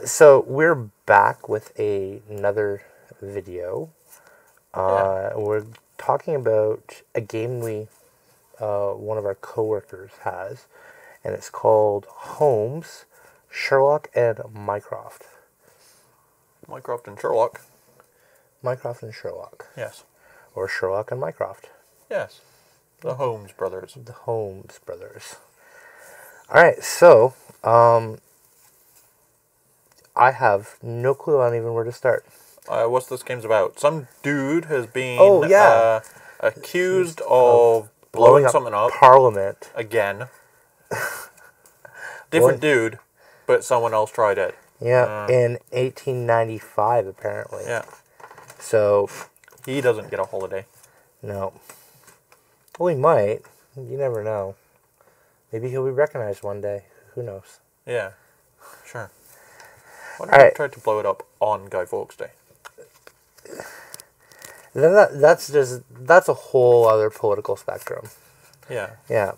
So we're back with another video. We're talking about a game one of our coworkers has, and it's called Holmes, Sherlock, and Mycroft. Mycroft and Sherlock. Mycroft and Sherlock. Yes. Or Sherlock and Mycroft. Yes. The Holmes brothers. The Holmes brothers. Alright, so, I have no clue on even where to start. What's this game's about? Some dude has been accused of blowing something up. Parliament. Again. Different dude, but someone else tried it. Yeah, in 1895, apparently. Yeah. So... he doesn't get a holiday. No. Well, he might. You never know. Maybe he'll be recognized one day. Who knows? Yeah. Sure. Why don't you try to blow it up on Guy Fawkes Day? Then that's a whole other political spectrum. Yeah. Yeah.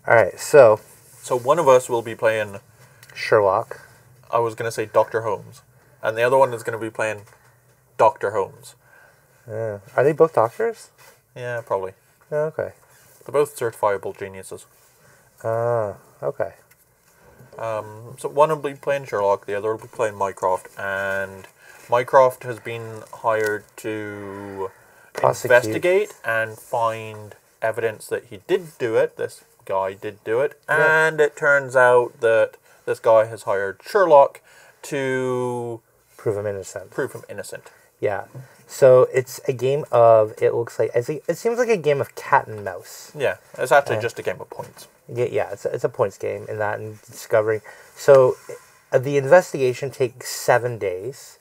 Alright, so... So one of us will be playing... Sherlock. I was going to say Dr. Holmes. And the other one is going to be playing Dr. Holmes. Are they both doctors? Yeah, probably. Oh, okay. They're both certifiable geniuses. Okay. So one will be playing Sherlock, the other will be playing Mycroft, and Mycroft has been hired to investigate and find evidence that he did do it. This guy did do it, and it turns out that this guy has hired Sherlock to prove him innocent. Yeah. So it's a game of, it looks like, it seems like a game of cat and mouse. Yeah, it's actually just a game of points. Yeah, it's a points game in that, and discovering. So the investigation takes 7 days,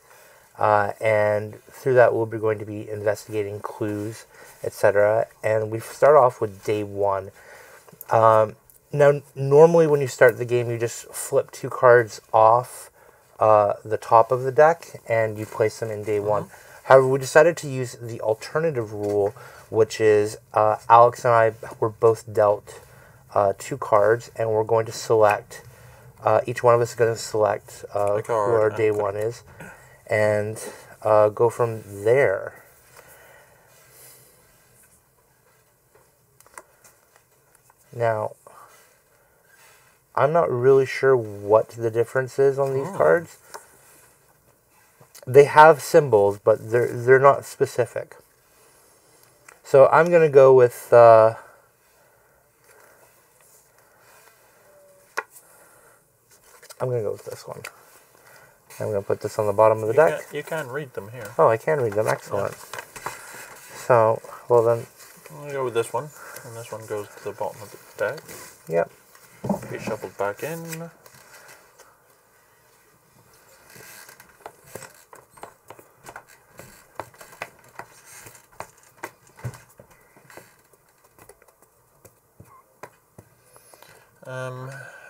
and through that we'll be going to be investigating clues, etc. And we start off with day 1. Now, normally when you start the game, you just flip 2 cards off the top of the deck, and you place them in day 1. However, we decided to use the alternative rule, which is Alex and I were both dealt 2 cards, and we're going to select, each one of us is going to select who our day 1 is, and go from there. Now, I'm not really sure what the difference is on these cards. They have symbols, but they're not specific. So I'm going to go with... I'm going to go with this one. I'm going to put this on the bottom of the deck. You can read them here. Oh, I can read them. Excellent. Yeah. So, well then... I'm going to go with this one. And this one goes to the bottom of the deck. Yep. Be shuffled back in.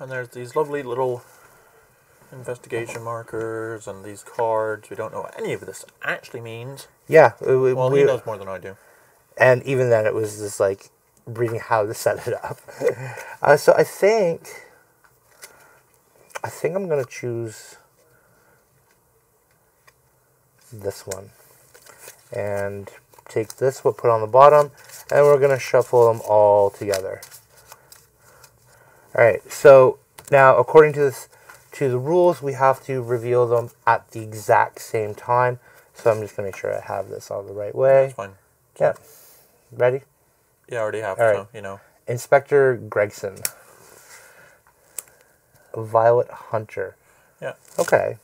And there's these lovely little investigation markers and these cards. We don't know what any of this actually means. Yeah. Well, he knows more than I do. And even then, it was just like reading how to set it up. So I think I'm going to choose this one. And take this, we'll put it on the bottom, and we're going to shuffle them all together. Alright, so now according to the rules, we have to reveal them at the exact same time. So I'm just going to make sure I have this all the right way. That's fine. Yeah. Ready? Yeah, I already have, all right. So, you know. Inspector Gregson. Violet Hunter. Yeah. Okay.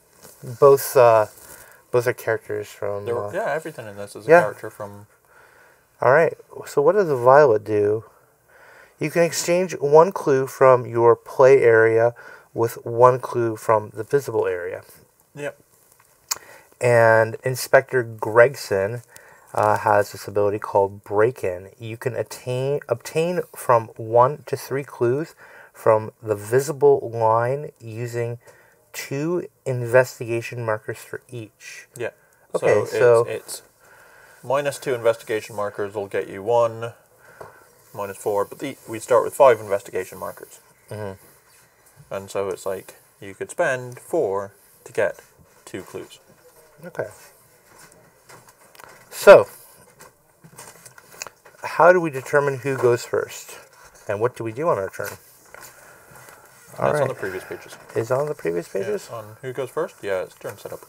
Both are characters from... yeah, everything in this is a character from... Alright, so what does a Violet do? You can exchange 1 clue from your play area with 1 clue from the visible area. Yep. And Inspector Gregson has this ability called Break-In. You can obtain from 1 to 3 clues from the visible line using 2 investigation markers for each. Yeah. Okay, so it's -2 investigation markers will get you 1, -4, but we start with 5 investigation markers. And so it's like you could spend 4 to get 2 clues. Okay. So, how do we determine who goes first? And what do we do on our turn? That's on the previous pages. Is on the previous pages? Yeah, on who goes first? Yeah, it's turn setup.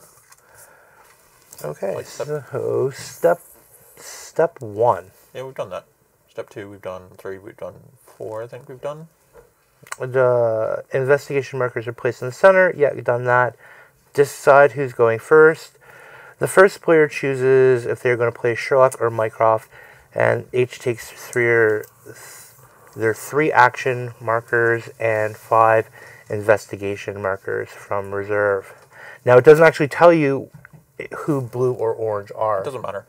Okay, Like so step 1. Yeah, we've done that. Step 2, we've done 3, we've done 4, I think we've done. The investigation markers are placed in the center. Yeah, we've done that. Decide who's going first. The first player chooses if they're going to play Sherlock or Mycroft, and each takes 3 action markers and 5 investigation markers from reserve. Now, it doesn't actually tell you who blue or orange are. It doesn't matter.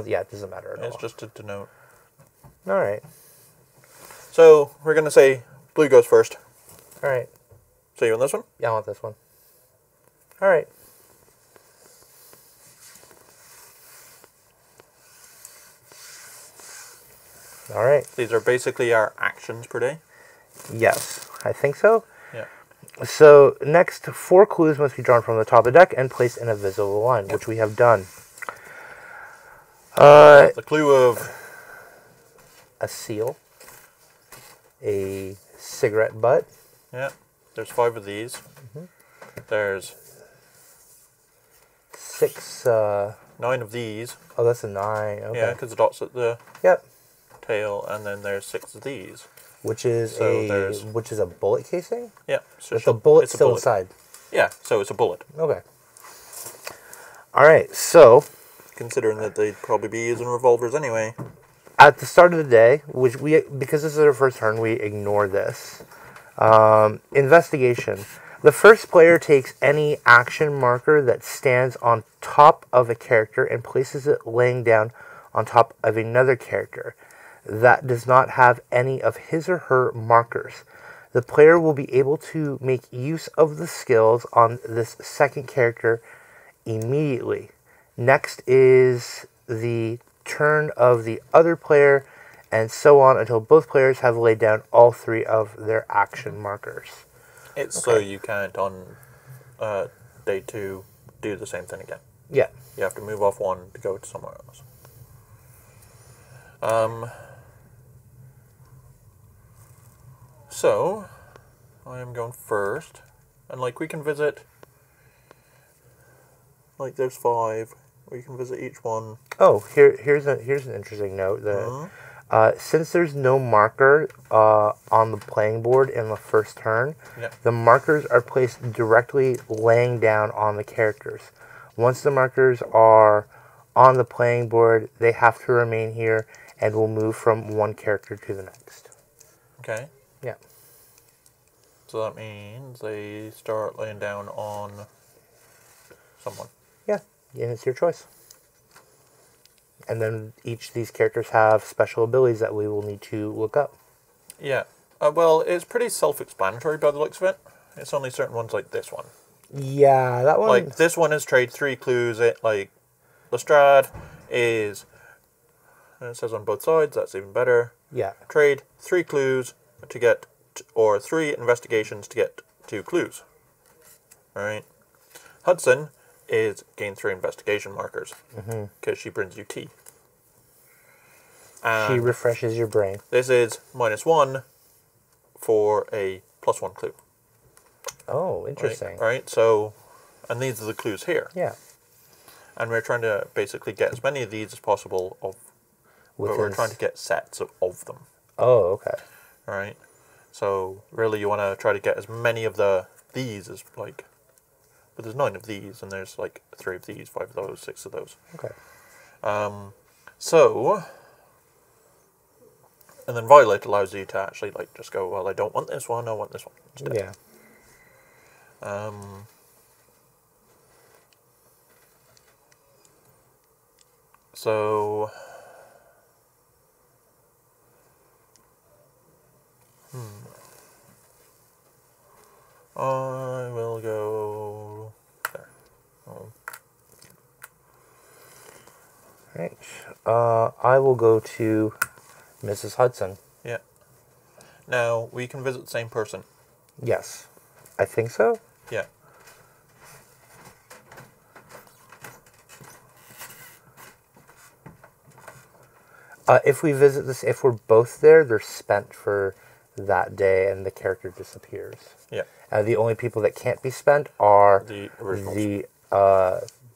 Yeah, it doesn't matter at all. It's just to denote. All right. So, we're going to say blue goes first. All right. So, you want this one? Yeah, I want this one. All right. All right. These are basically our actions per day. Yes, I think so. Yeah. So next, 4 clues must be drawn from the top of the deck and placed in a visible line, which we have done. The clue of a seal, a cigarette butt. Yeah. There's 5 of these. Mm-hmm. There's 6. 9 of these. Oh, that's a 9. Okay. Yeah, because the dot's at the Yep. tail, and then there's 6 of these. Which is a bullet casing. Yeah. So With the bullet it's a still bullet. inside. Yeah. So it's a bullet. Okay. All right. So Considering that they'd probably be using revolvers anyway. at the start of the day, because this is our first turn, we ignore this. Investigation. The first player takes any action marker that stands on top of a character and places it laying down on top of another character that does not have any of his or her markers. The player will be able to make use of the skills on this second character immediately. Next is the turn of the other player, and so on until both players have laid down all 3 of their action markers. It's so you can't on day 2 do the same thing again. Yeah. You have to move off 1 to go to somewhere else. So, I am going first, and like we can visit, like there's 5, we can visit each one. Oh, here's an interesting note that since there's no marker on the playing board in the first turn, the markers are placed directly laying down on the characters. Once the markers are on the playing board, they have to remain here and will move from one character to the next. Okay. Yeah. So that means they start laying down on someone. Yeah, and it's your choice. And then each of these characters have special abilities that we will need to look up. Yeah. Well, it's pretty self-explanatory by the looks of it. It's only certain ones like this one. Yeah, that one... Like, this one is trade 3 clues. Like, Lestrade is... And it says on both sides, that's even better. Yeah. Trade 3 clues to get... or 3 investigations to get 2 clues. Alright. Hudson is gain 3 investigation markers. Because she brings you tea. And she refreshes your brain. this is -1 for a +1 clue. Oh, interesting. Right? So, and these are the clues here. Yeah. And we're trying to basically get as many of these as possible, but we're trying to get sets of them. Oh, okay. Right? So, really you want to try to get as many of these as, like... But there's 9 of these, and there's, like, 3 of these, 5 of those, 6 of those. Okay. So... And then Violet allows you to actually, like, just go, well, I don't want this one, I want this one instead. Yeah. So... I will go there. Right. I will go to Mrs. Hudson. Yeah. Now, we can visit the same person. Yes. I think so. Yeah. If we visit this, if we're both there, they're spent for that day, and the character disappears. Yeah. The only people that can't be spent are The originals. the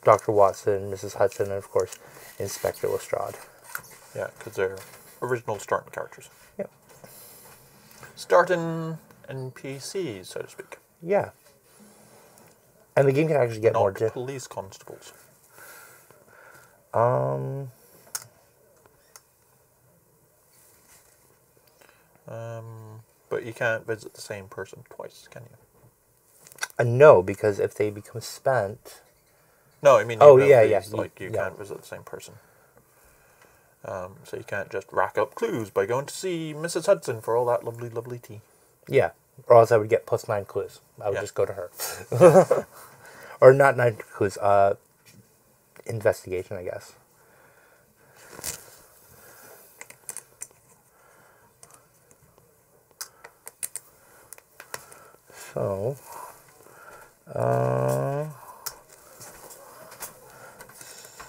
Dr. Watson, Mrs. Hudson, and of course Inspector Lestrade. Yeah, because they're original starting characters. Yep. Starting NPCs, so to speak. Yeah. And the game can actually get more Not police constables. But you can't visit the same person twice, can you? No, because if they become spent... No, I mean, Oh, even yeah, these, yeah. like, you can't visit the same person. So you can't just rack up clues by going to see Mrs. Hudson for all that lovely, lovely tea. Yeah. Or else I would get plus 9 clues. I would Yeah. just go to her. Or not 9 clues. Investigation, I guess. So...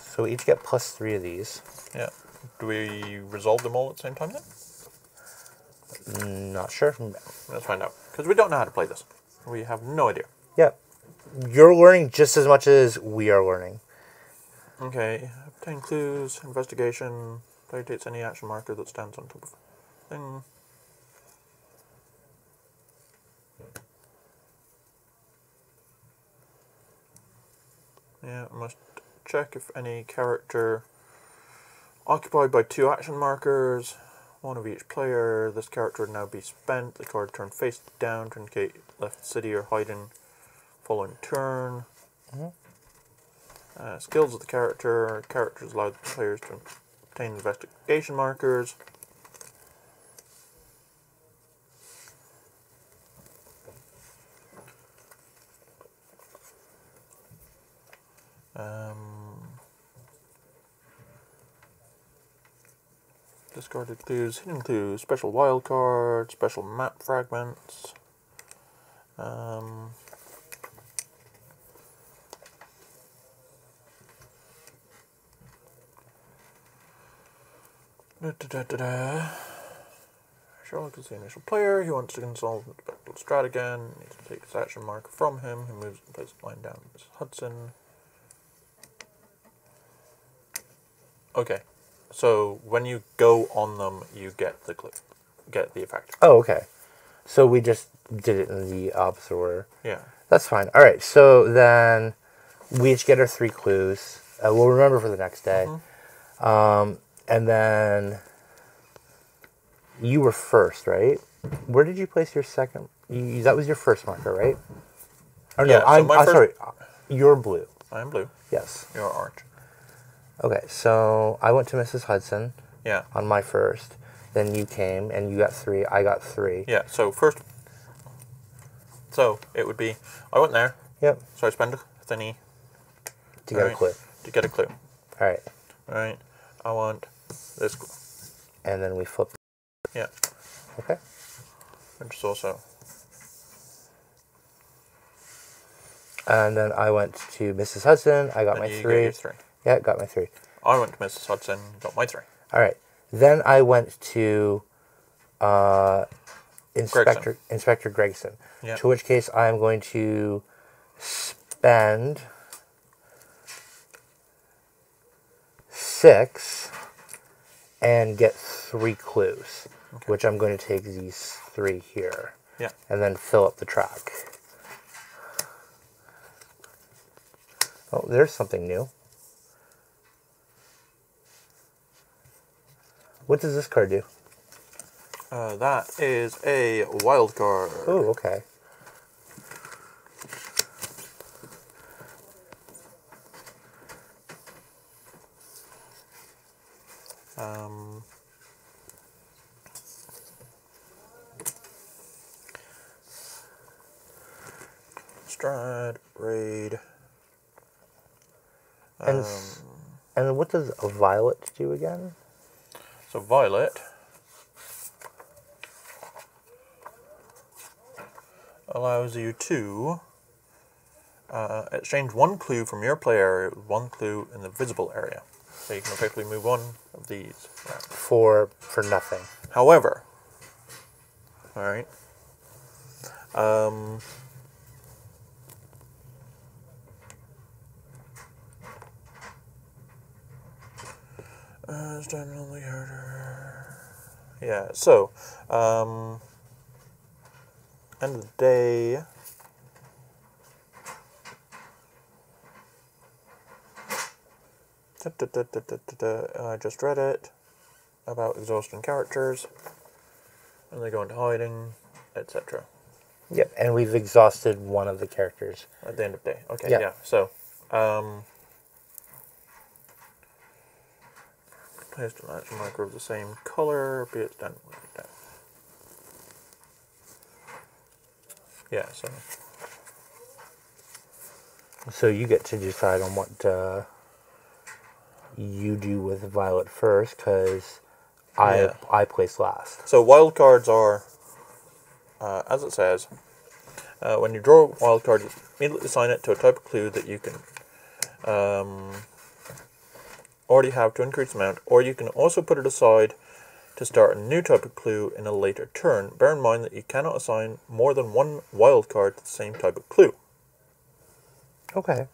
so we each get plus 3 of these. Yeah. Do we resolve them all at the same time then? Not sure. Let's find out. Because we don't know how to play this. We have no idea. Yep. You're learning just as much as we are learning. Okay. Obtain clues, investigation, dictates any action marker that stands on top of thing. Yeah, must check if any character occupied by 2 action markers, 1 of each player. This character would now be spent. The card turned face down to indicate left city or hiding following turn. Skills of the character. Characters allow the players to obtain investigation markers. Discarded clues, hidden clues, special wild card, special map fragments. Sherlock is the initial player. He wants to consult Lestrade again. Needs to take his action marker from him. He moves and places a line down Miss Hudson. Okay. So when you go on them, you get the clue, get the effect. Oh, okay. So we just did it in the opposite order. Yeah. That's fine. All right. So then we each get our 3 clues. We'll remember for the next day. And then you were first, right? Where did you place your second? That was your first marker, right? Or no, Yeah, so I'm my sorry. You're blue. I'm blue. Yes. You're orange. Okay, so I went to Mrs. Hudson. Yeah. On my first. Then you came, and you got 3. I got 3. Yeah, so first... So, it would be... I went there. Yep. So I spend a thingy. To get a clue. To get a clue. Alright. Alright. I want this clue. And then we flip. Yeah. Okay. Which is also... And then I went to Mrs. Hudson. I got my 3. Got your 3. Yeah, got my 3. I went to Mrs. Hudson, got my 3. All right. Then I went to Inspector Gregson. Yeah. To which case I am going to spend 6 and get 3 clues, which I'm going to take these 3 here. Yeah. And then fill up the track. Oh, there's something new. What does this card do? That is a wild card. Oh, okay. Stride, raid. And what does a violet do again? So violet allows you to exchange one clue from your play area with one clue in the visible area. So you can effectively move one of these around. For nothing. However, alright, it's definitely harder. Yeah, so, end of the day, I just read it about exhausting characters, and they go into hiding, etc. Yep, and we've exhausted one of the characters. At the end of the day. Okay, Yep. yeah, so, place an action marker of the same color, be it done like that. Yeah, so. So you get to decide on what you do with Violet first, because I place last. So wildcards are, as it says, when you draw a wildcard, immediately assign it to a type of clue that you can already have to increase the amount, or you can also put it aside to start a new type of clue in a later turn. Bear in mind that you cannot assign more than one wildcard to the same type of clue. Okay.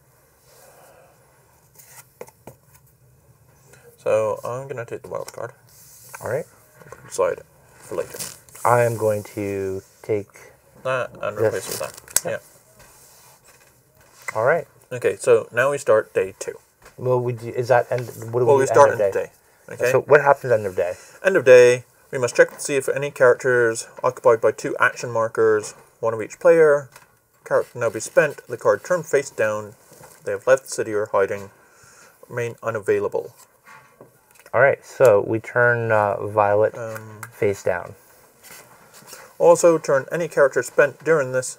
So I'm going to take the wildcard. Alright. Put it aside for later. I am going to take That and replace it with that. Yeah. Alright. Okay, so now we start day 2. Well, is that end? What do Well, we we start end end of of day. Okay. So what happens end of day? End of day, we must check to see if any characters occupied by 2 action markers, one of each player. Character now be spent. The card turned face down. They have left the city or hiding. Remain unavailable. Alright, so we turn Violet face down. Also, turn any character spent during this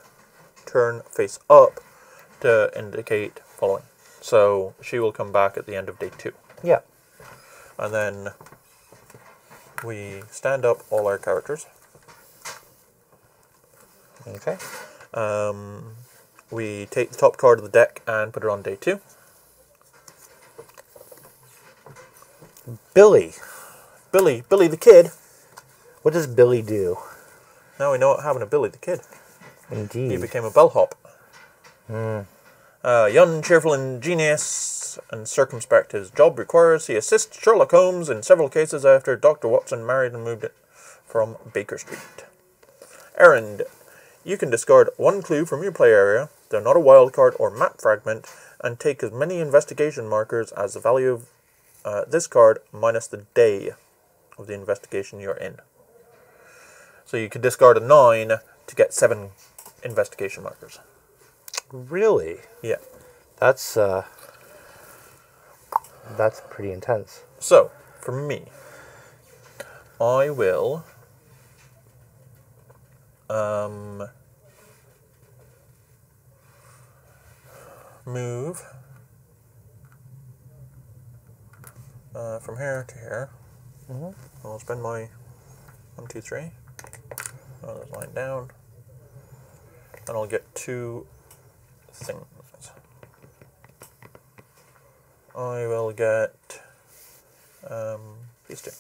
turn face up to indicate following. So she will come back at the end of day 2. Yeah. And then we stand up all our characters. Okay. We take the top card of the deck and put it on day 2. Billy. Billy the Kid. What does Billy do? Now we know what happened to Billy the Kid. Indeed. He became a bellhop. Young, cheerful, ingenious, and circumspect. His job requires he assists Sherlock Holmes in several cases after Dr. Watson married and moved it from Baker Street. Errand. You can discard one clue from your play area, though not a wild card or map fragment, and take as many investigation markers as the value of this card minus the day of the investigation you're in. So you can discard a 9 to get 7 investigation markers. Really? Yeah. That's pretty intense. So, for me, I will move from here to here. I'll spend my 1, 2, 3. Oh, that's lying down. And I'll get 2 things. I will get these 2.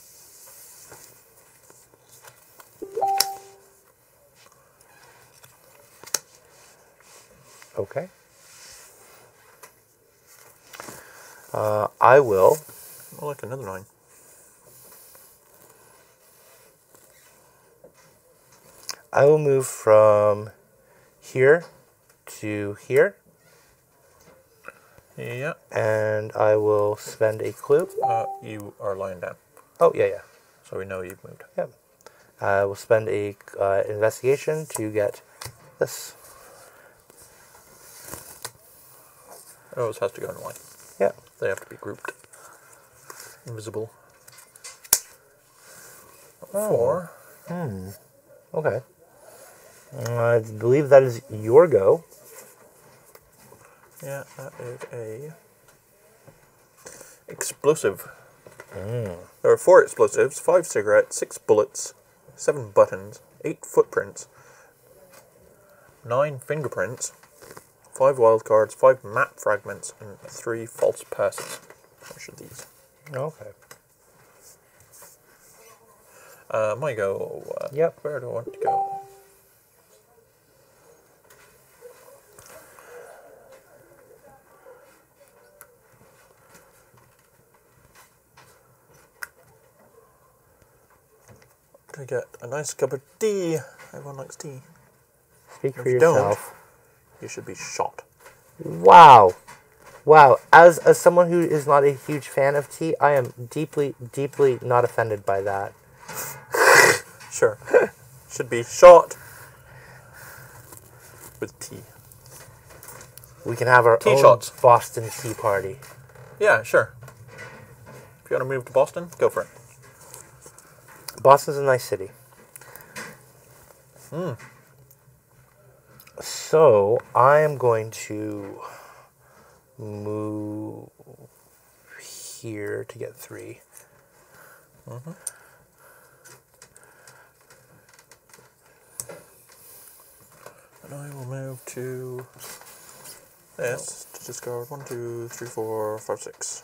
Okay. I will. Oh, look, another 9. I will move from here to here. Yeah. And I will spend a clue. You are lying down. Oh, yeah. So we know you've moved. Yep. I will spend a investigation to get this. Oh, this has to go in line. Yeah. They have to be grouped. Invisible. 4. Okay. I believe that is your go. Yeah, that is a explosive. There are 4 explosives, 5 cigarettes, 6 bullets, 7 buttons, 8 footprints, 9 fingerprints, 5 wild cards, 5 map fragments, and 3 false passes. Which are these? Okay. My go. Yep. Where do I want to go? To get a nice cup of tea. Everyone likes tea. Speak If for you yourself. You should be shot. Wow. Wow. As someone who is not a huge fan of tea, I am deeply, deeply not offended by that. Sure. Should be shot with tea. We can have our Tea own shots. Boston tea party. Yeah, sure. If you want to move to Boston, go for it. Boston's a nice city. So, I am going to move here to get 3. And I will move to this to discard 1, 2, 3, 4, 5, 6.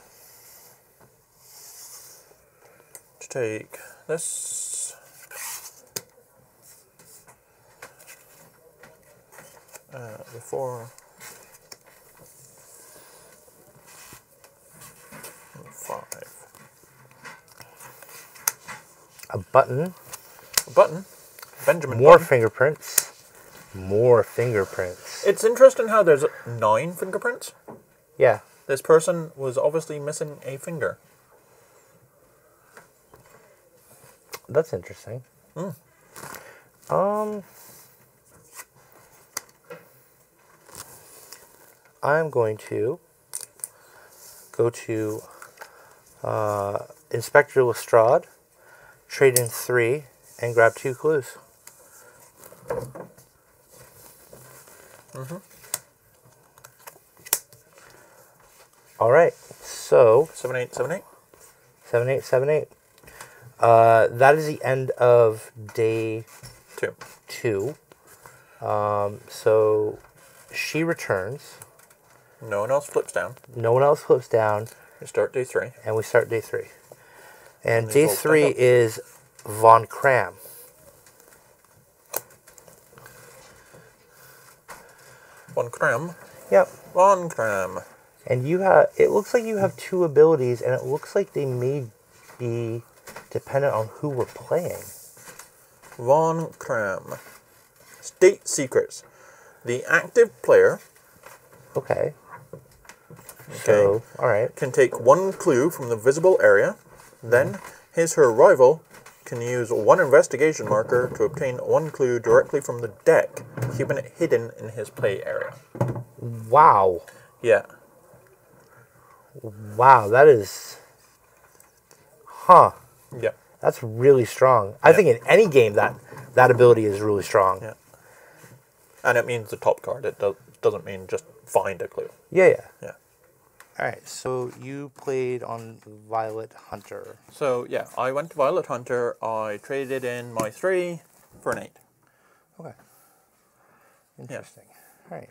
To take this. The 4. And 5. A button. A button. Benjamin More button. fingerprints. More fingerprints. It's interesting how there's 9 fingerprints. Yeah. This person was obviously missing a finger. That's interesting. I'm going to go to Inspector Lestrade, trade in 3, and grab 2 clues. All right, so 7, 8, 7, 8. 7, 8, 7, 8. That is the end of day 2. So she returns. No one else flips down. No one else flips down. You start day 3. And we start day 3. And these day all 3 stack up. is Von Cram. Von Cram. Yep. Von Cram. And you have, it looks like you have 2 abilities, and it looks like they may be dependent on who we're playing. Von Cram. State secrets. The active player Okay. So, alright. can take 1 clue from the visible area. Then his/her rival can use 1 investigation marker to obtain 1 clue directly from the deck, keeping it hidden in his play area. Wow. Yeah. Wow, that is... Huh. Yeah. That's really strong. I think in any game that ability is really strong. Yeah. And it means the top card. It doesn't mean just find a clue. Yeah. Yeah. Alright, so you played on Violet Hunter. So, yeah, I went to Violet Hunter. I traded in my 3 for an 8. Okay. Interesting. Alright.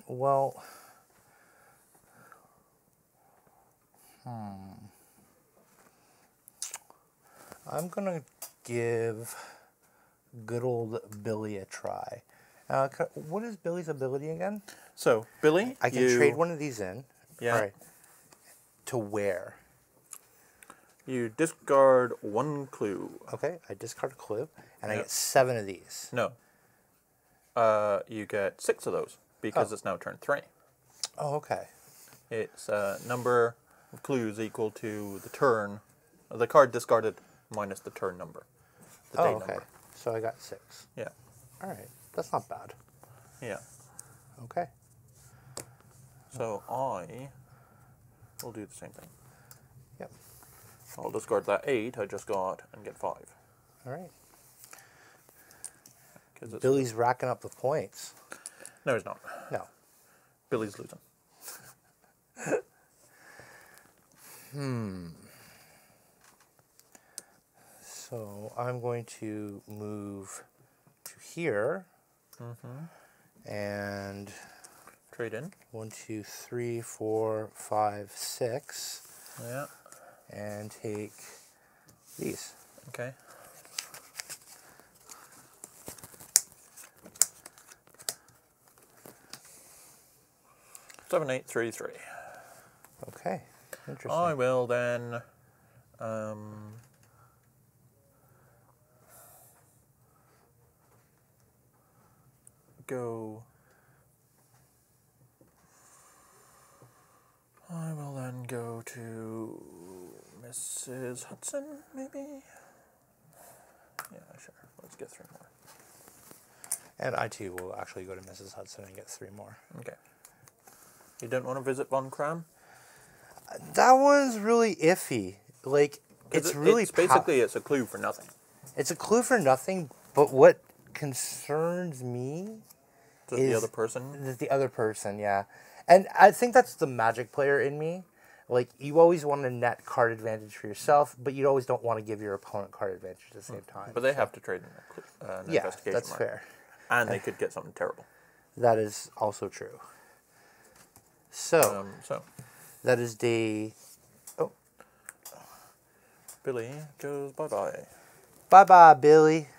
Well... I'm going to give good old Billy a try. What is Billy's ability again? So, Billy, I can trade one of these in. Yeah. All right. To where? You discard 1 clue. Okay, I discard a clue, and I Yep. get 7 of these. No. You get 6 of those, because it's now turn 3. Oh, okay. It's number of clues equal to the turn, the card discarded minus the turn number. The day Okay. number. So I got 6. Yeah. All right. That's not bad. Yeah. Okay. So I will do the same thing. Yep. I'll discard that 8 I just got and get 5. All right. 'Cause it's Billy's racking up the points. No, he's not. No. Billy's losing. So I'm going to move to here, And trade in. 1, 2, 3, 4, 5, 6. Yeah. And take these. Okay. 7, 8, 3, 3. Okay. Interesting. I will then go. I will then go to Mrs. Hudson, maybe? Yeah, sure. Let's get 3 more. And I too will actually go to Mrs. Hudson and get 3 more. Okay. You don't want to visit Von Cram? That one's really iffy. Like, it's really... basically, it's a clue for nothing. It's a clue for nothing, but what concerns me is the other person? The other person, yeah. And I think that's the Magic player in me. Like, you always want a net card advantage for yourself, but you always don't want to give your opponent card advantage at the same time. But they have to trade an investigation that's mark. fair. And they could get something terrible. That is also true. So, that is day... Oh. Billy goes bye-bye. Bye-bye, Billy.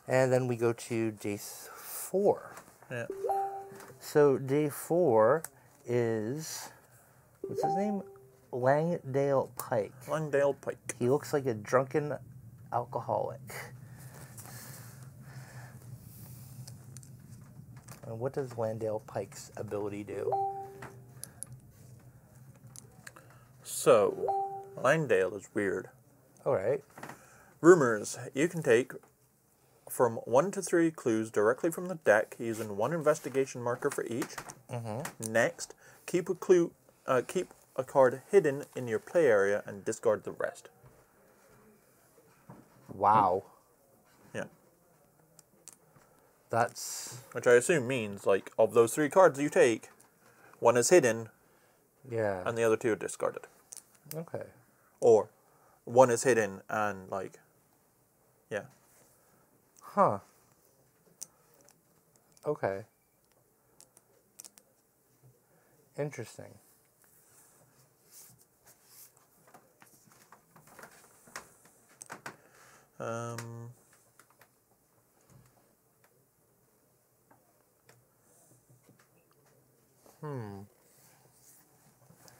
And then we go to day 4. Yeah. So day 4 is... What's his name? Langdale Pike. Langdale Pike. He looks like a drunken alcoholic. And what does Langdale Pike's ability do? So, Langdale is weird. Alright. Rumors. You can take from 1 to 3 clues directly from the deck using 1 investigation marker for each. Next, keep a card hidden in your play area and discard the rest. Wow. Yeah. That's... Which I assume means, like, of those 3 cards you take, 1 is hidden, yeah, and the other 2 are discarded. Okay. Or 1 is hidden and, like, yeah. Huh. Okay. Interesting.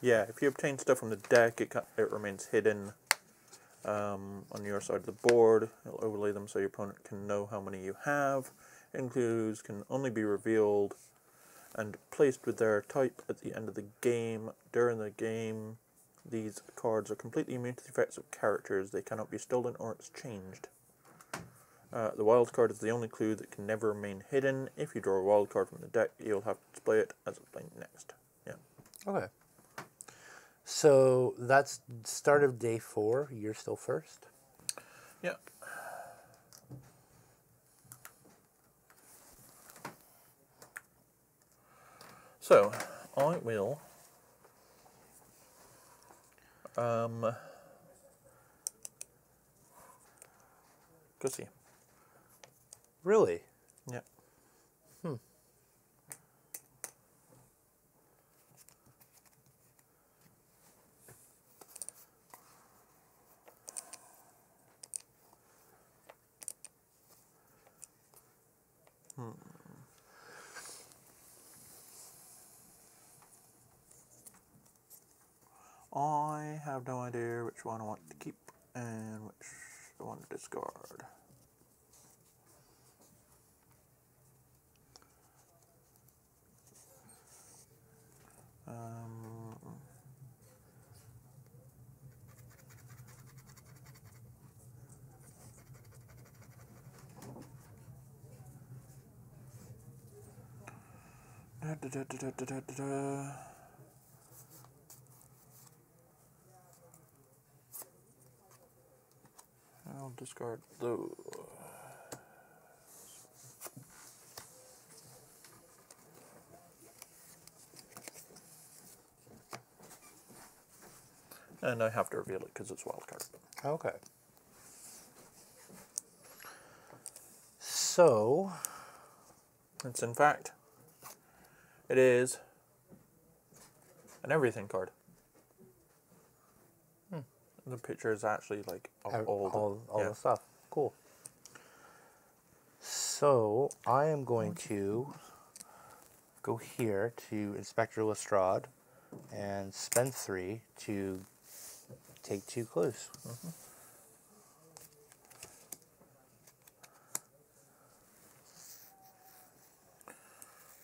Yeah, if you obtain stuff from the deck, it remains hidden on your side of the board. It'll overlay them so your opponent can know how many you have. Clues can only be revealed and placed with their type at the end of the game. During the game, these cards are completely immune to the effects of characters. They cannot be stolen or exchanged. The wild card is the only clue that can never remain hidden. If you draw a wild card from the deck, you'll have to display it as explained next. Yeah. Okay. So that's start of day 4. You're still first? Yeah. So, I will go see. Really? Yeah. I have no idea which one I want to keep and which I want to discard. I'll discard those. And I have to reveal it because it's wild card. Okay. So, It's in fact, it is an everything card. The picture is actually like of all yeah. the stuff. Cool. So I am going to go here to Inspector Lestrade and spend 3 to take 2 clues.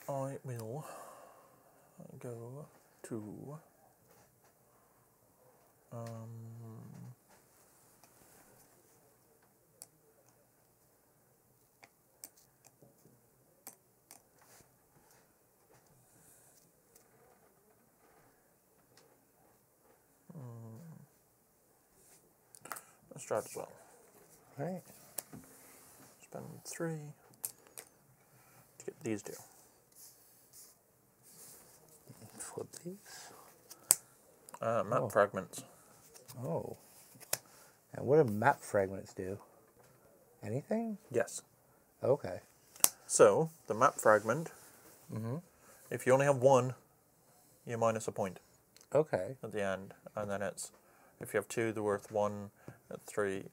I will go to Lestrade as well. Right. Spend 3 to get these 2. Flip these. Map fragments. Oh. And what do map fragments do? Anything? Yes. Okay. So, the map fragment, if you only have 1, you minus a point Okay. at the end. And then it's, if you have 2, they're worth 1, 3,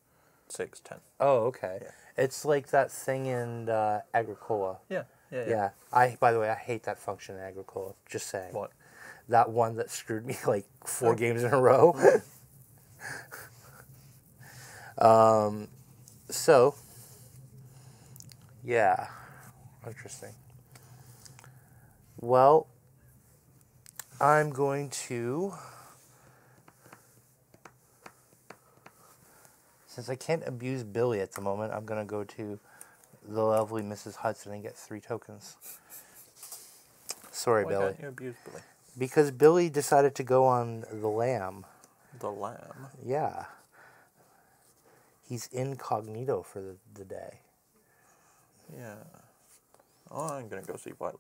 6, 10. Oh, okay. Yeah. It's like that thing in Agricola. Yeah. Yeah. By the way, I hate that function in Agricola. Just saying. What? That one that screwed me like 4 games in a row. So, yeah. Interesting. Well, I'm going to, since I can't abuse Billy at the moment, I'm going to go to the lovely Mrs. Hudson and get 3 tokens. Sorry, Why Billy. can't you abuse Billy? Because Billy decided to go on the lamb. The lamb. Yeah. He's incognito for the day. Yeah. Oh, I'm going to go see Violet.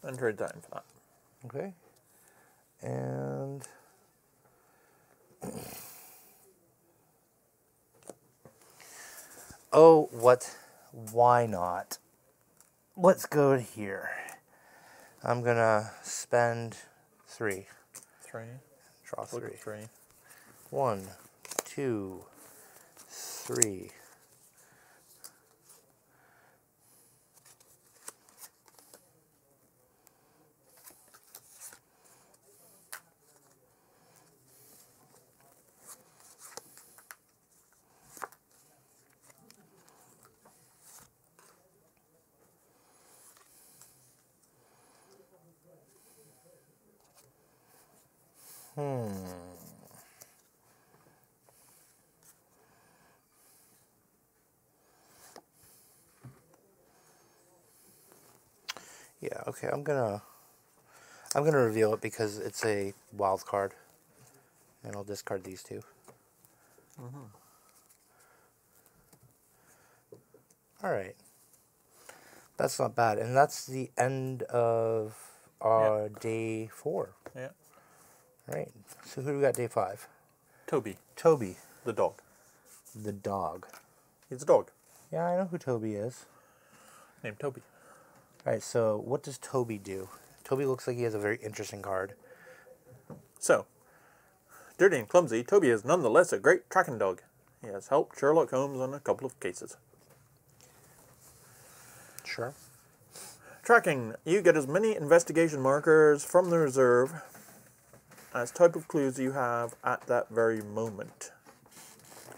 And trade that in for that. Okay. And oh, what? Why not? Let's go here. I'm gonna spend 3. 3. Draw Look 3. at 3. 1, 2, 3. Yeah, okay, I'm gonna reveal it because it's a wild card. And I'll discard these 2. Alright. That's not bad. And that's the end of our day 4. Yeah. Right. So who do we got day 5? Toby. Toby. The dog. The dog. He's a dog. Yeah, I know who Toby is. Named Toby. Alright, so what does Toby do? Toby looks like he has a very interesting card. So, dirty and clumsy, Toby is nonetheless a great tracking dog. He has helped Sherlock Holmes on a couple of cases. Sure. Tracking. You get as many investigation markers from the reserve as type of clues you have at that very moment.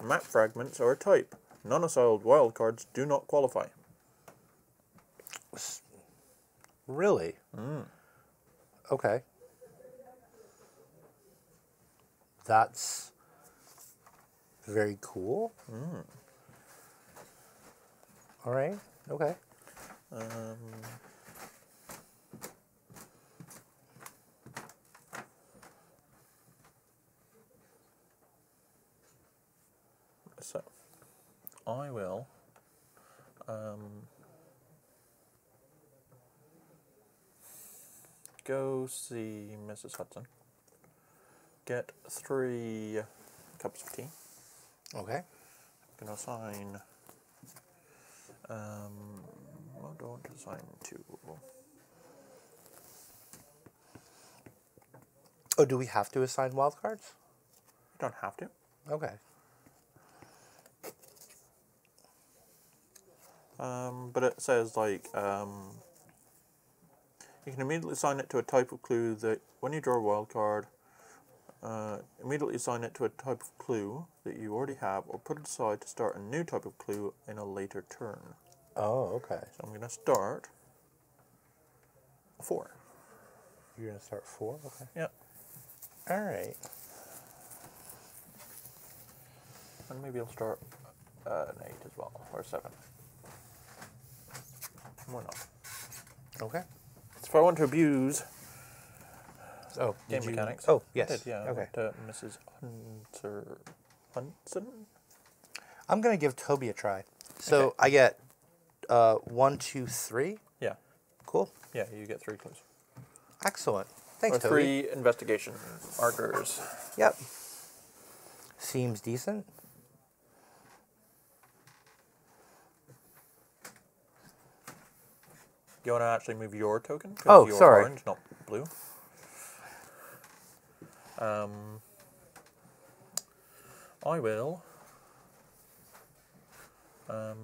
Map fragments are a type. Non-assailed wildcards do not qualify. Really? Okay. That's very cool. All right. Okay. So, I will go see Mrs. Hudson. Get 3 cups of tea. Okay. I'm going to assign... what do I want to assign to? Oh, do we have to assign wildcards? You don't have to. Okay. But it says, like, you can immediately assign it to a type of clue that, when you draw a wild card, immediately assign it to a type of clue that you already have, or put it aside to start a new type of clue in a later turn. Oh, okay. So I'm going to start a 4. You're going to start 4? Okay. Yep. All right. And maybe I'll start an 8 as well, or 7. Why not? Okay. So if I want to abuse Oh, game mechanics. Oh, yes. I did, yeah. Okay. I went to Mrs. Hunson. I'm going to give Toby a try. So I get 1, 2, 3. Yeah. Cool. Yeah, you get 3 clues. Excellent. Thanks, Or Toby. 3 investigation markers. Yep. Seems decent. You want to actually move your token? 'Cause Oh, you're sorry. orange, not blue. I will. Go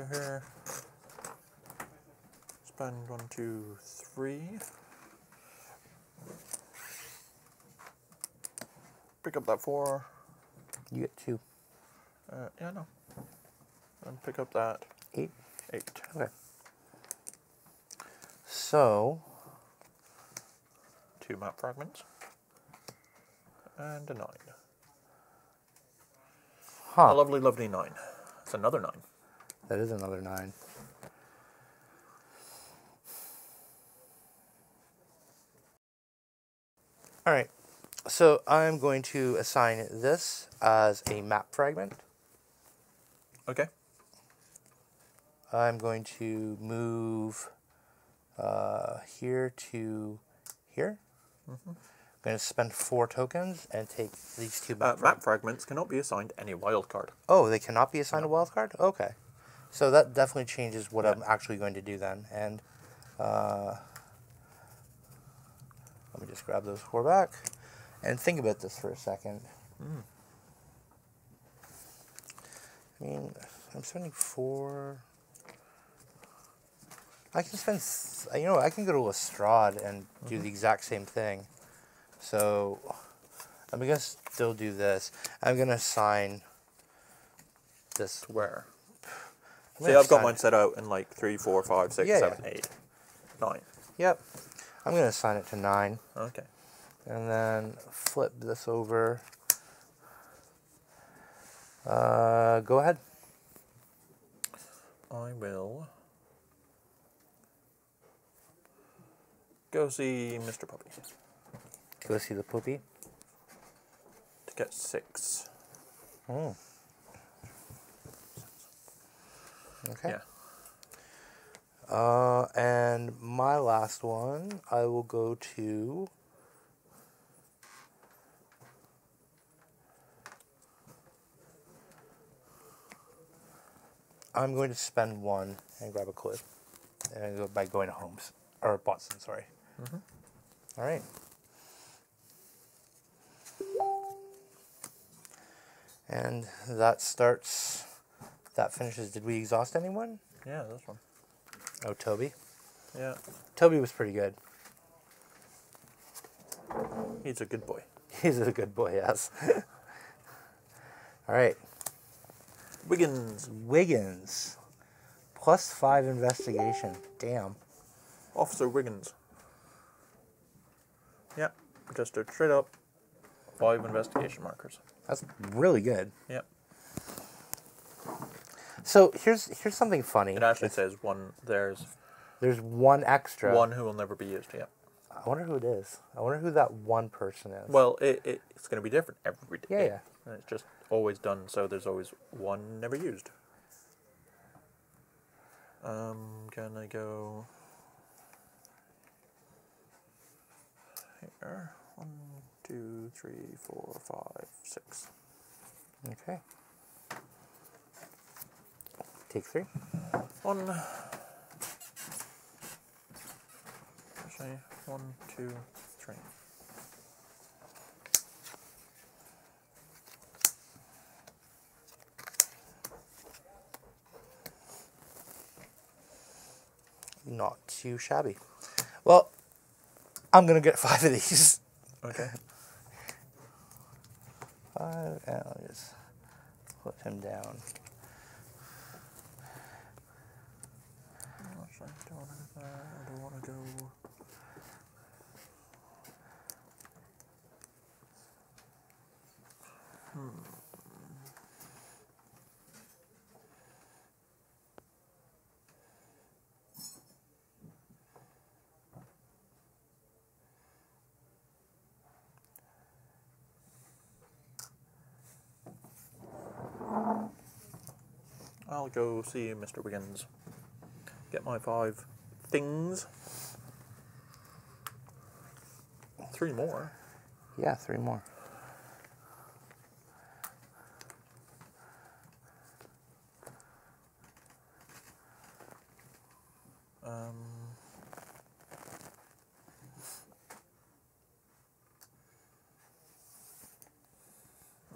here. Spend 1, 2, 3. Pick up that 4. You get 2. Yeah, no. And pick up that 8. 8. Okay. So, 2 map fragments. And a 9. A lovely, lovely 9. It's another 9. That is another 9. All right. So I'm going to assign this as a map fragment. Okay. I'm going to move here to here. I'm going to spend 4 tokens and take these 2 Map fragments cannot be assigned any wild card. Oh, they cannot be assigned a wild card? Okay. So that definitely changes what I'm actually going to do then. And let me just grab those 4 back and think about this for a second. I mean, I'm spending 4. I can spend, I can go to Lestrade and do the exact same thing. So I'm going to still do this. I'm going to assign this. Where? See, I've got mine set out in like 3, 4, 5, 6, 7, 8, 9. Yep. I'm going to assign it to 9. Okay. And then flip this over. Go ahead. I will go see Mr. Puppy Go see the puppy. to get 6. Oh. Okay. Yeah. And my last one, I will go to... I'm going to spend 1 and grab a clue. And go by going to Holmes. Or Boston, sorry. All right. And that starts... That finishes... Did we exhaust anyone? Yeah, this one. Oh, Toby? Yeah. Toby was pretty good. He's a good boy. He's a good boy, yes. All right. Wiggins. Plus 5 investigation. Damn. Officer Wiggins. Yeah. Just a straight up 5 investigation markers. That's really good. Yep. So here's something funny. It actually says one. There's 1 extra. 1 who will never be used. Yeah. I wonder who it is. I wonder who that 1 person is. Well, it's going to be different every day. Yeah. And it's just always done, so there's always 1 never used. I'm gonna go here. 1, 2, 3, 4, 5, 6. Okay. Take 3. 1. Actually, 1, 2, 3. Not too shabby. Well, I'm gonna get 5 of these. Okay. 5, and I'll just put him down. Actually, I don't want to go there. I don't want to go. I'll go see Mr. Wiggins. Get my 5 things. 3 more. Yeah, 3 more.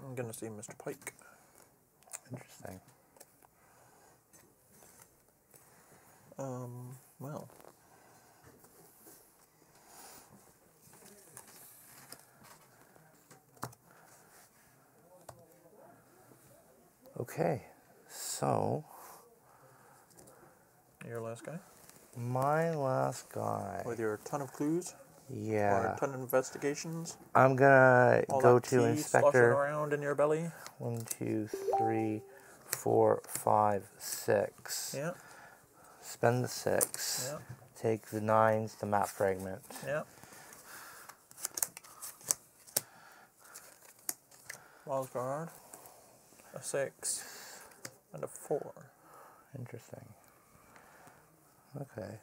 I'm gonna see Mr. Pike. Interesting. Well. Okay, so Your last guy? my last guy. With your ton of clues? Yeah. Or a ton of investigations? I'm gonna All go that to tea Inspector. sloshing around in your belly? 1, 2, 3, 4, 5, 6. Yeah. Spend the 6. Yeah. Take the 9s to map fragment. Yeah. Wild card. A 6. And a 4. Interesting. Okay.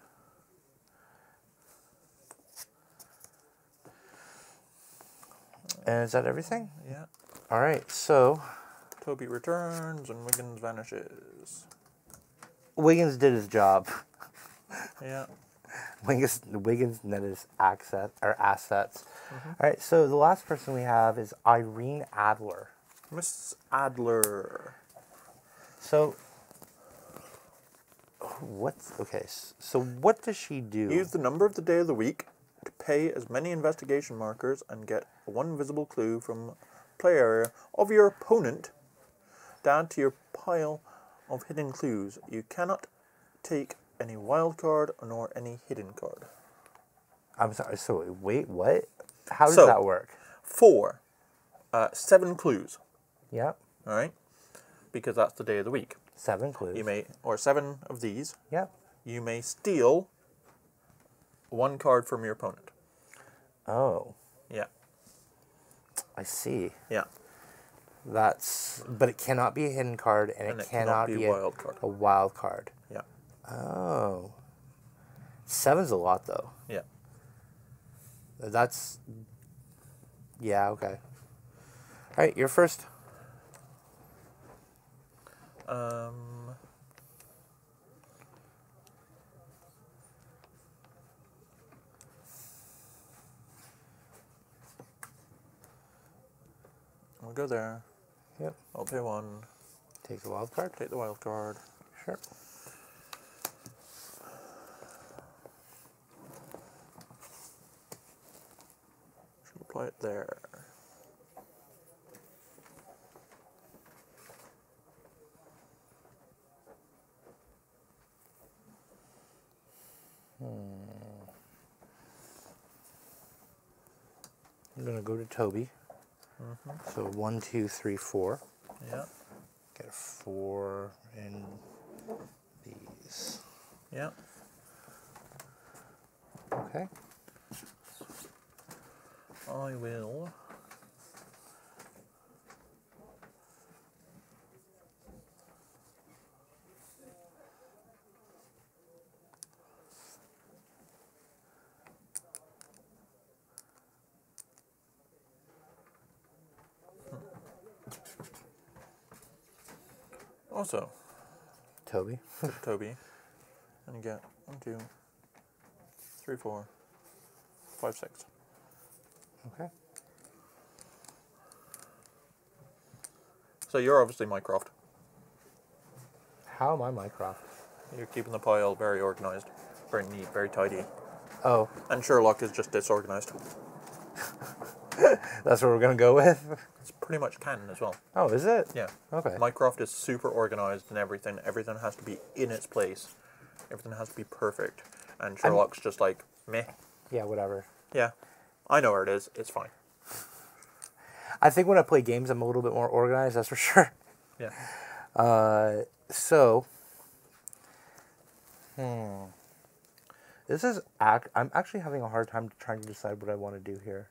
And is that everything? Yeah. All right, so Toby returns and Wiggins vanishes. Wiggins did his job. Yeah. Wiggins netted his assets. All right, so the last person we have is Irene Adler. Miss Adler. So, so what does she do? Use the number of the day of the week to pay as many investigation markers and get 1 visible clue from play area of your opponent down to your pile of hidden clues. You cannot take any wild card nor any hidden card. I'm sorry, so wait, what? How does that work? 4. 7 clues. Yep. All right? Because that's the day of the week. 7 clues. You may, or 7 of these. Yep. You may steal 1 card from your opponent. Oh, Yeah. I see. Yeah. But it cannot be a hidden card, and it cannot be a wild card. A wild card. Yeah. Oh. 7's a lot, though. Yeah. That's... Yeah, okay. All right, you're first. We'll go there. Yep. I'll pay 1. Take the wild card. Take the wild card. Sure. Should apply it there. I'm going to go to Toby. So 1, 2, 3, 4. Yeah. Get a 4 in these. Yeah. Okay. I will. Also, Toby. Toby. And you get 1, 2, 3, 4, 5, 6. Okay. So you're obviously Mycroft. How am I Mycroft? You're keeping the pile very organized, very neat, very tidy. Oh, And Sherlock is just disorganized. that's what we're gonna go with? It's pretty much canon as well. Oh, is it? Yeah. Okay. Mycroft is super organized and everything. Everything has to be in its place. Everything has to be perfect. And Sherlock's just like, meh. Yeah, whatever. Yeah. I know where it is. It's fine. I think when I play games, I'm a little bit more organized, that's for sure. Yeah. So, this is I'm actually having a hard time trying to decide what I want to do here.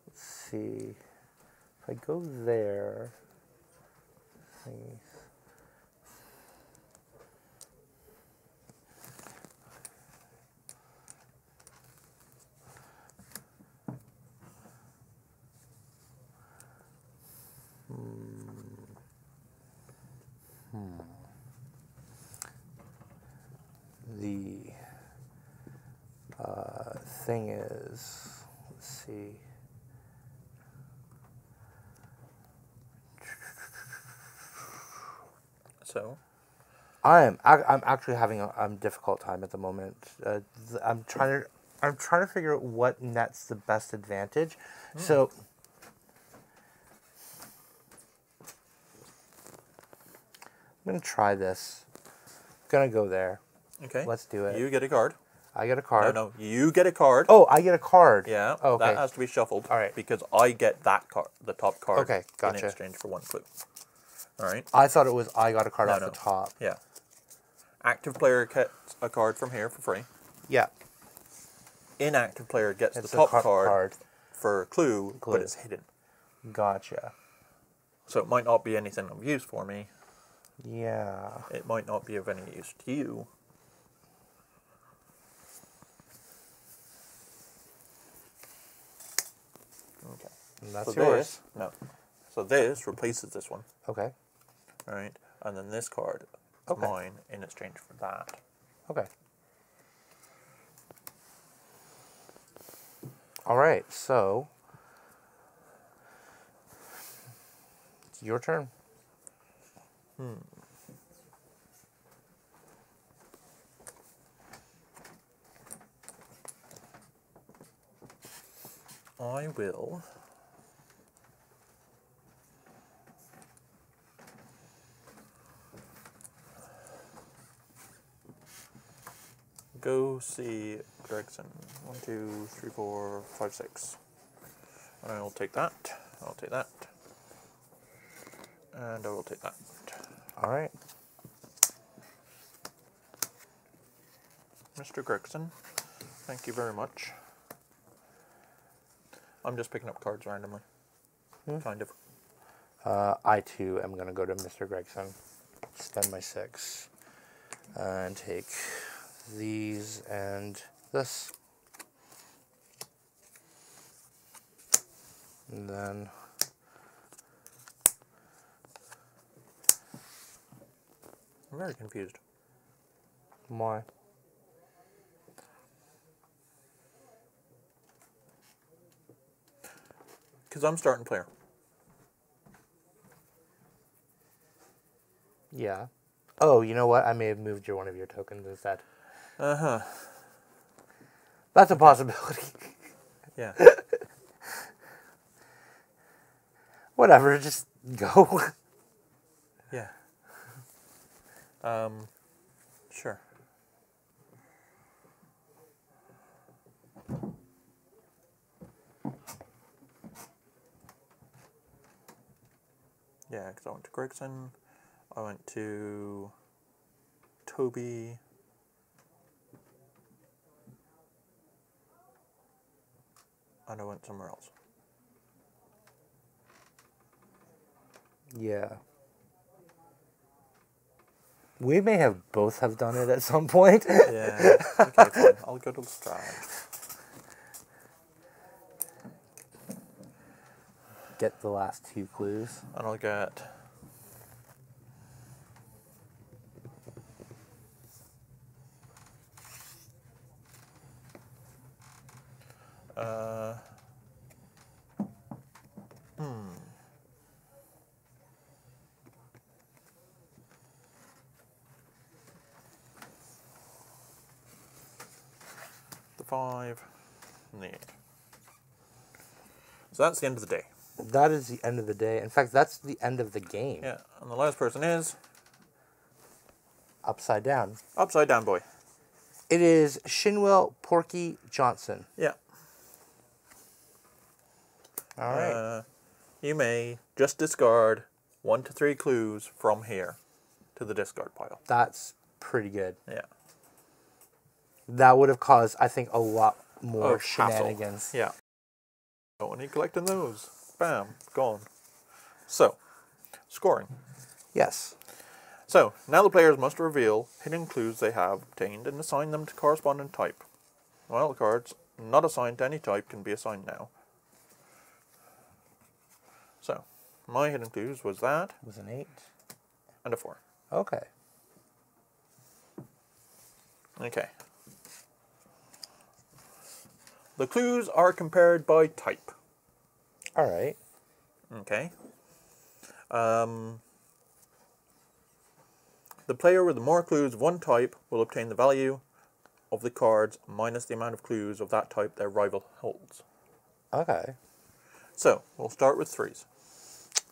Let's see. If I go there, the thing is, let's see. So, I'm actually having a difficult time at the moment. I'm trying to figure out what nets the best advantage. So I'm gonna try this. Gonna go there. okay. Let's do it. You get a card. I get a card. No, you get a card. Oh, I get a card. Yeah. Oh, okay. That has to be shuffled. All right. Because I get that card, the top card. Okay, gotcha. In exchange for 1 clue. All right. I thought it was I got a card off No. the top. Yeah. Active player gets a card from here for free. Yeah. Inactive player gets It's the top a card for a clue, Clue. but it's hidden. Gotcha. So it might not be anything of use for me. Yeah. It might not be of any use to you. Okay. And that's So yours. So this replaces this one. Okay. All right. And then this card is Okay. mine in exchange for that. Okay. All right. So it's your turn. I will go see Gregson. 1, 2, 3, 4, 5, 6. I'll take that. I'll take that. And I will take that. All right. Mr. Gregson, thank you very much. I'm just picking up cards randomly. Kind of. I too am going to go to Mr. Gregson, spend my 6, and take these and this. And then I'm very confused. why? Because I'm starting player. Yeah. Oh, you know what? I may have moved one of your tokens instead. Uh-huh. That's a possibility. Yeah. Whatever, just go. Yeah. Sure. Yeah, because I went to Gregson, I went to Toby, and I went somewhere else. Yeah. We may have both have done it at some point. Yeah, okay, fine. I'll go to Lestrade. Get the last 2 clues. And I'll get The 5 and the 8. So that's the end of the day. That is the end of the day. In fact, that's the end of the game. Yeah, and the last person is Upside down. Upside Down Boy. It is Shinwell Porky Johnson. Yeah. All right. You may just discard 1 to 3 clues from here to the discard pile. That's pretty good. Yeah. That would have caused, I think, a lot more Of hassle. shenanigans. Yeah. Don't need collecting those. Bam, gone. So, scoring. Yes. So, now the players must reveal hidden clues they have obtained and assign them to corresponding type. Wild cards not assigned to any type can be assigned now. So, my hidden clues was that It was an 8. and a 4. Okay. Okay. The clues are compared by type. All right. Okay. The player with the more clues of one type will obtain the value of the cards minus the amount of clues of that type their rival holds. Okay. So, we'll start with 3s.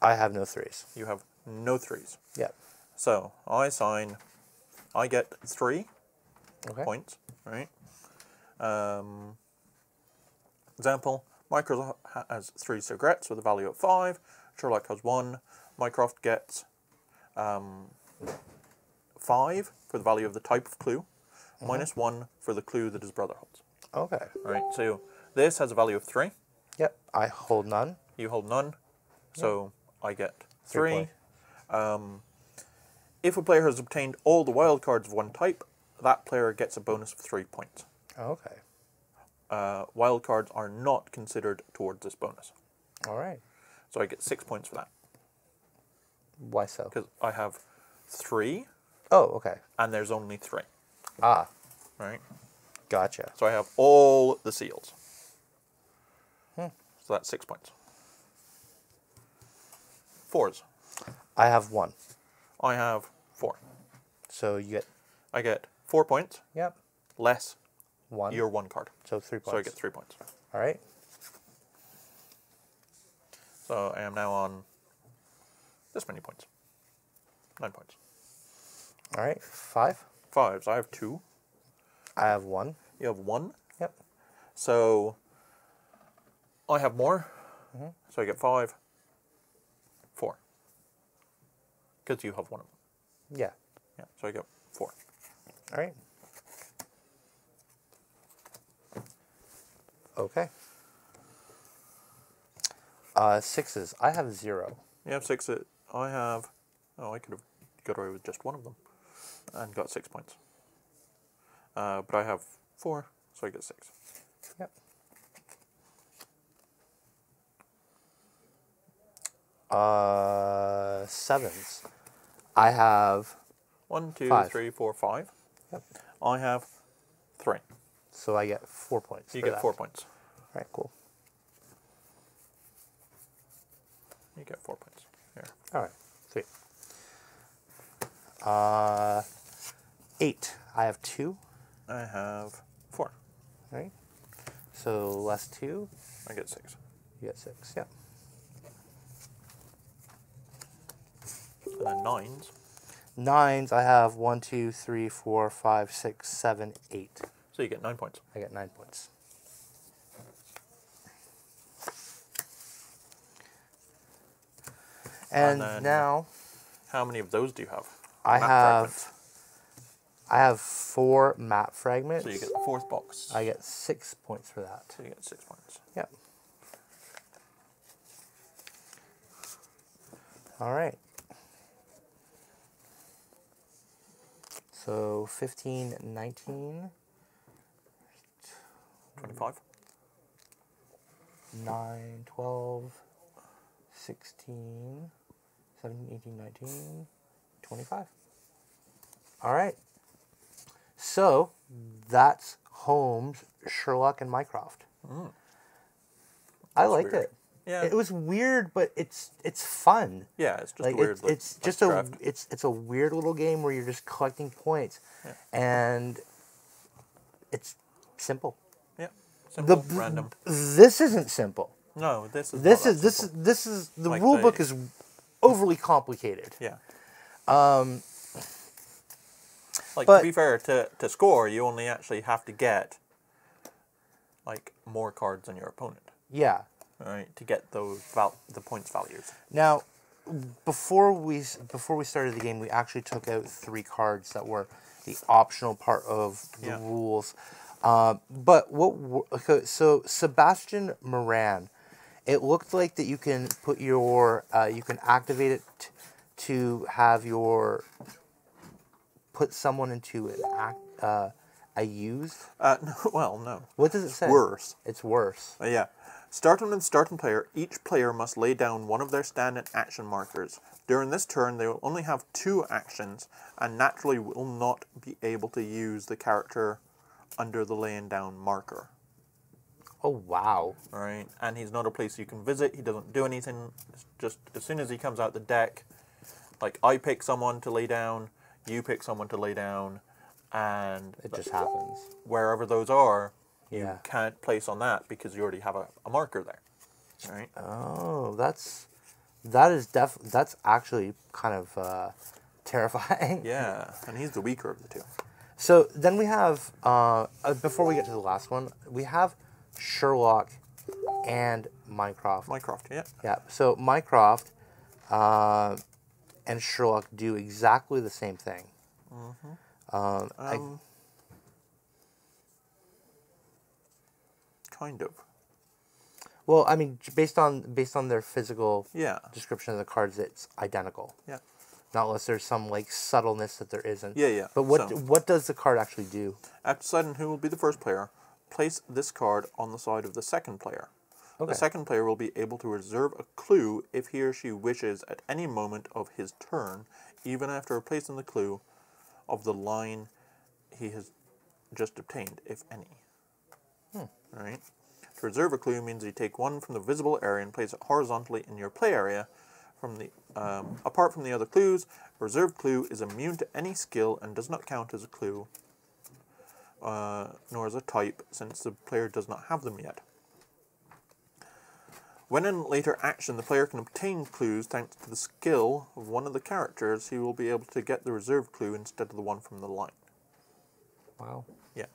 I have no 3s. You have no 3s. Yep. So, I get 3 Okay. points, right? Example, Mycroft has 3 cigarettes with a value of 5. Sherlock has 1. Mycroft gets 5 for the value of the type of clue, minus 1 for the clue that his brother holds. Okay. Right, so this has a value of 3. Yep. I hold none. You hold none, so I get 3 3. If a player has obtained all the wild cards of one type, that player gets a bonus of 3 points. Okay. Wild cards are not considered towards this bonus. All right. So I get 6 points for that. Why so? Because I have 3, Oh, okay. and there's only 3. Ah, Right? gotcha. So I have all the seals. So that's 6 points. 4s. I have 1. I have 4. So you get, I get 4 points, yep, less 1. your 1 card. So 3 points. So I get 3 points. All right. So I am now on this many points. 9 points. All right. 5. 5s. I have 2. I have 1. You have 1. Yep. So I have more. So I get 5. 4. Because you have 1 of them. Yeah. Yeah. So I get 4. All right. Okay. 6s. I have 0. You have 6. I have... Oh, I could have got away with just 1 of them. And got 6 points. But I have 4, so I get 6. Yep. 7s. I have 1, 2, 5. 3, 4, 5. Yep. I have 3. So I get 4 points. You for get that. 4 points. All right, cool. You get 4 points. Here. All right, sweet. 8. I have 2. I have 4. Right. So less 2, I get 6. you get 6. Yep. And then 9s. 9s. I have 1, 2, 3, 4, 5, 6, 7, 8. So you get 9 points. I get 9 points. And then now How many of those do you have? I Map have fragments. I have 4 map fragments. So you get the 4th box. I get 6 points for that. So you get 6 points. Yep. All right. So 15, 19, 25. 9, 12, 16, 17, 18, 19, 25. All right. So that's Holmes, Sherlock, and Mycroft. I liked weird. it. Yeah. It was weird, but it's fun. Yeah, it's just Like weird. it's just draft. it's a weird little game where you're just collecting points, Yeah. and it's simple. Yeah. Simple, random. This isn't simple. No, this is This not is that simple. this is the Like rule book is overly complicated. Yeah. But to be fair, to score, you only actually have to get like more cards than your opponent. Yeah. All right, to get those the points values. Now, before we started the game, we actually took out 3 cards that were the optional part of the rules. But okay, so Sebastian Moran, it looked like that you can put your you can activate it to have your put someone into a used. No, well, no. What does it say? Worse. It's worse. Yeah. Starting with starting player, each player must lay down one of their standard action markers. During this turn, they will only have 2 actions, and naturally will not be able to use the character under the laying down marker. Oh, wow. Alright, and he's not a place you can visit, he doesn't do anything, it's just as soon as he comes out the deck, like I pick someone to lay down, you pick someone to lay down, and it just happens. Wherever those are, you Yeah. can't place on that because you already have a marker there. Right? Oh, that's actually kind of terrifying. Yeah, and he's the weaker of the 2. So then we have before we get to the last one, we have Sherlock and Mycroft. Mycroft, yeah. Yeah. So Mycroft and Sherlock do exactly the same thing. Kind of. Well, I mean, based on their physical description of the cards, it's identical. Yeah. Not unless there's some like subtleness that there isn't. Yeah, yeah. But what does the card actually do? After deciding who will be the first player, place this card on the side of the second player. Okay. The second player will be able to reserve a clue if he or she wishes at any moment of his turn, even after replacing the clue of the line he has just obtained, if any. Right? To reserve a clue means you take one from the visible area and place it horizontally in your play area. From the apart from the other clues, a reserved clue is immune to any skill and does not count as a clue, nor as a type, since the player does not have them yet. When in later action the player can obtain clues thanks to the skill of one of the characters, he will be able to get the reserved clue instead of the one from the line. Wow. Yeah.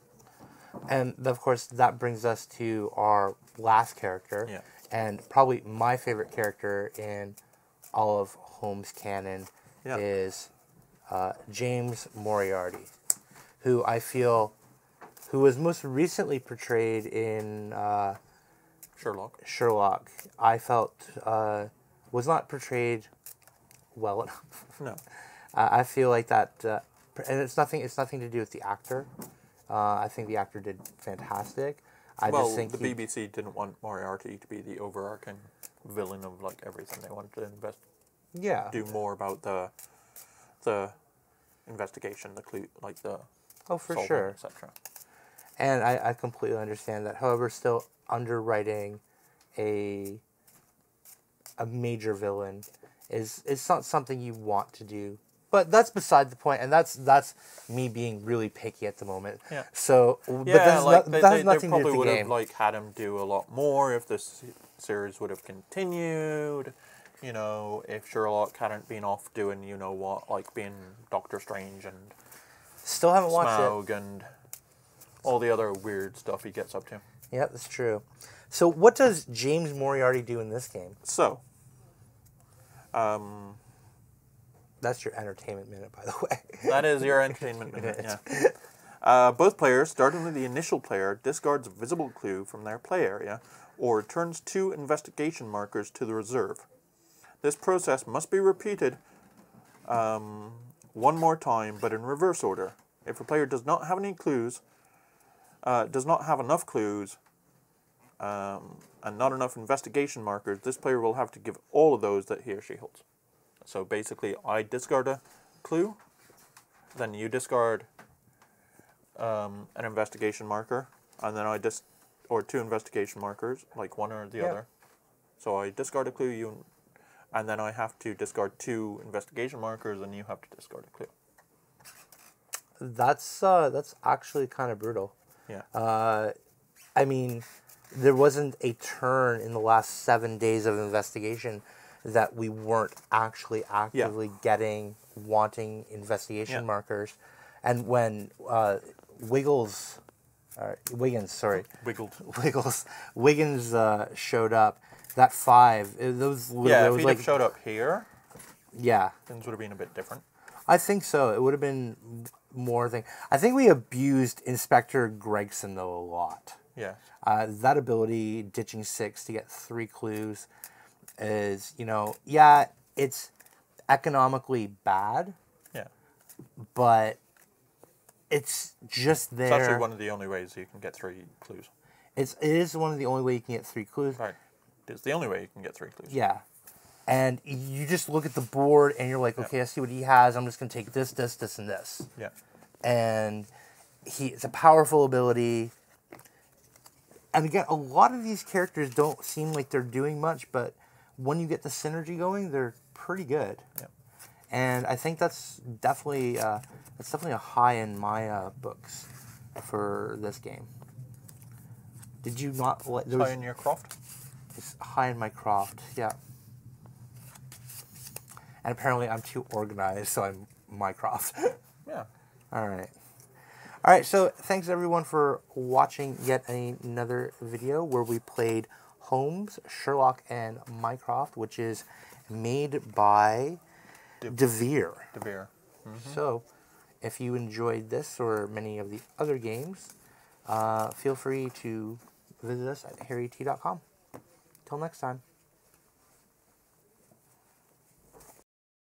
And of course, that brings us to our last character, and probably my favorite character in all of Holmes canon is James Moriarty, who I feel, who was most recently portrayed in Sherlock. I felt was not portrayed well enough. No. I feel like that, and it's nothing to do with the actor. I think the actor did fantastic. I just think the BBC didn't want Moriarty to be the overarching villain of like everything. They wanted to do more about the investigation, the clue, like the for sure, etc. And I completely understand that. However, still underwriting a major villain is not something you want to do. But that's beside the point, and that's me being really picky at the moment. Yeah. So, but that has nothing to do with the game. They probably would have like had him do a lot more if this series would have continued. You know, if Sherlock hadn't been off doing, you know what, like being Doctor Strange and still haven't watched Smaug and all the other weird stuff he gets up to. Yeah, that's true. So, what does James Moriarty do in this game? So, that's your entertainment minute, by the way. That is your entertainment minute, yeah. Both players, starting with the initial player, discards a visible clue from their play area, or returns 2 investigation markers to the reserve. This process must be repeated one more time, but in reverse order. If a player does not have any clues, does not have enough clues, and not enough investigation markers, this player will have to give all of those that he or she holds. So basically, I discard a clue, then you discard an investigation marker, and then I or 2 investigation markers, like one or the other. So I discard a clue, and then I have to discard 2 investigation markers, and you have to discard a clue. That's actually kind of brutal. Yeah. I mean, there wasn't a turn in the last 7 days of investigation that we weren't actually actively wanting investigation markers. And when Wiggins showed up, that 5, those if he'd have showed up here, things would have been a bit different. I think so. It would have been more thing. I think we abused Inspector Gregson though a lot. Yeah. That ability, ditching 6 to get 3 clues, is, it's economically bad. Yeah. But it's just there. It's actually one of the only ways you can get 3 clues. It is one of the only way you can get 3 clues. Right. It's the only way you can get 3 clues. Yeah. And you just look at the board and you're like, okay, I see what he has. I'm just going to take this, this, this, and this. Yeah. And it's a powerful ability. And again, a lot of these characters don't seem like they're doing much, but when you get the synergy going, they're pretty good. Yeah. And I think that's definitely a high in my books for this game. Did you not like? High in your Croft? It's high in my Croft, yeah. And apparently I'm too organized, so I'm Mycroft. Yeah. All right, so thanks everyone for watching yet another video where we played Holmes, Sherlock, and Mycroft, which is made by DeVere. Mm-hmm. So, if you enjoyed this or many of the other games, feel free to visit us at harryt.com. Till next time.